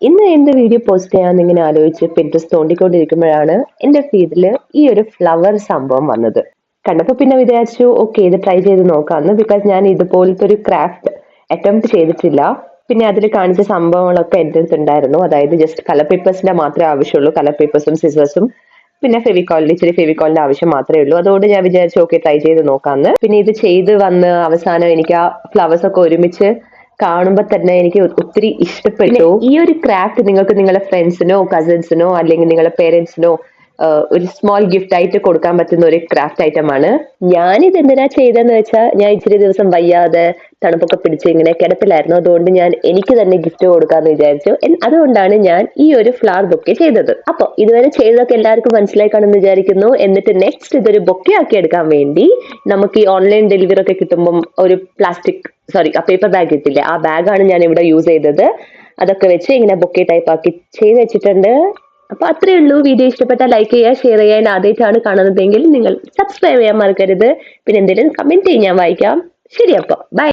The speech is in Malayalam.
ഇന്ന് എന്ത് വീഡിയോ പോസ്റ്റ് ചെയ്യാമെന്ന് ഇങ്ങനെ ആലോചിച്ച് പിൻട്രസ്റ്റ് തോണ്ടിക്കൊണ്ടിരിക്കുമ്പോഴാണ് എന്റെ ഫീഡിൽ ഈ ഒരു ഫ്ലവർ സംഭവം വന്നത്. കണ്ടപ്പോൾ പിന്നെ വിചാരിച്ചു ഓക്കെ ഇത് ട്രൈ ചെയ്ത് നോക്കാമെന്ന്. ബിക്കോസ് ഞാൻ ഇതുപോലത്തെ ഒരു ക്രാഫ്റ്റ് അറ്റംപ്റ്റ് ചെയ്തിട്ടില്ല. പിന്നെ അതിൽ കാണിച്ച സംഭവങ്ങളൊക്കെ എൻ്റെ അടുത്ത് ഉണ്ടായിരുന്നു. അതായത് ജസ്റ്റ് കളർ പേപ്പേഴ്സിന്റെ മാത്രമേ ആവശ്യമുള്ളൂ. കളർ പേപ്പേഴ്സും സിസേഴ്സും പിന്നെ ഇച്ചിരി ഫെവിക്കോളിന്റെ ആവശ്യം മാത്രമേ ഉള്ളൂ. അതുകൊണ്ട് ഞാൻ വിചാരിച്ചു ഓക്കെ ട്രൈ ചെയ്ത് നോക്കാമെന്ന്. പിന്നെ ഇത് ചെയ്ത് വന്ന് അവസാനം എനിക്ക് ആ ഫ്ലവേഴ്സ് ഒക്കെ ഒരുമിച്ച് കാണുമ്പോൾ തന്നെ എനിക്ക് ഒത്തിരി ഇഷ്ടപ്പെട്ടു. ഈ ഒരു ക്രാഫ്റ്റ് നിങ്ങൾക്ക് നിങ്ങളുടെ ഫ്രണ്ട്സിനോ കസിൻസിനോ അല്ലെങ്കിൽ നിങ്ങളുടെ പേരൻസിനോ ഒരു സ്മോൾ ഗിഫ്റ്റ് ആയിട്ട് കൊടുക്കാൻ പറ്റുന്ന ഒരു ക്രാഫ്റ്റ് ഐറ്റം ആണ്. ഞാനിത് എന്തിനാ ചെയ്തെന്ന് വെച്ചാൽ ഞാൻ ഇച്ചിരി ദിവസം വയ്യാതെ തണുപ്പൊക്കെ പിടിച്ച് ഇങ്ങനെ കിടപ്പിലായിരുന്നു. അതുകൊണ്ട് ഞാൻ എനിക്ക് തന്നെ ഗിഫ്റ്റ് കൊടുക്കാന്ന് വിചാരിച്ചു. അതുകൊണ്ടാണ് ഞാൻ ഈ ഒരു ഫ്ലവർ ബൊക്കെ ചെയ്തത്. അപ്പൊ ഇതുവരെ ചെയ്തതൊക്കെ എല്ലാവർക്കും മനസ്സിലായി കാണുമെന്ന് വിചാരിക്കുന്നു. എന്നിട്ട് നെക്സ്റ്റ് ഇതൊരു ബൊക്കെ ആക്കി എടുക്കാൻ വേണ്ടി നമുക്ക് ഈ ഓൺലൈൻ ഡെലിവറി ഒക്കെ കിട്ടുമ്പോൾ ഒരു ആ പേപ്പർ ബാഗ് കിട്ടില്ലേ, ആ ബാഗാണ് ഞാൻ ഇവിടെ യൂസ് ചെയ്തത്. അതൊക്കെ വെച്ച് ഇങ്ങനെ ബൊക്കെ ടൈപ്പ് ആക്കി ചെയ്ത് വെച്ചിട്ടുണ്ട്. അപ്പൊ അത്രേ ഉള്ളൂ. വീഡിയോ ഇഷ്ടപ്പെട്ടാൽ ലൈക്ക് ചെയ്യുക, ഷെയർ ചെയ്യുക. ആദ്യമായിട്ടാണ് കാണുന്നതെങ്കിൽ നിങ്ങൾ സബ്സ്ക്രൈബ് ചെയ്യാൻ മറക്കരുത്. പിന്നെ എന്തെങ്കിലും കമന്റ് ചെയ്യാൻ ഞാൻ വായിക്കാം. ശരി, അപ്പൊ ബൈ.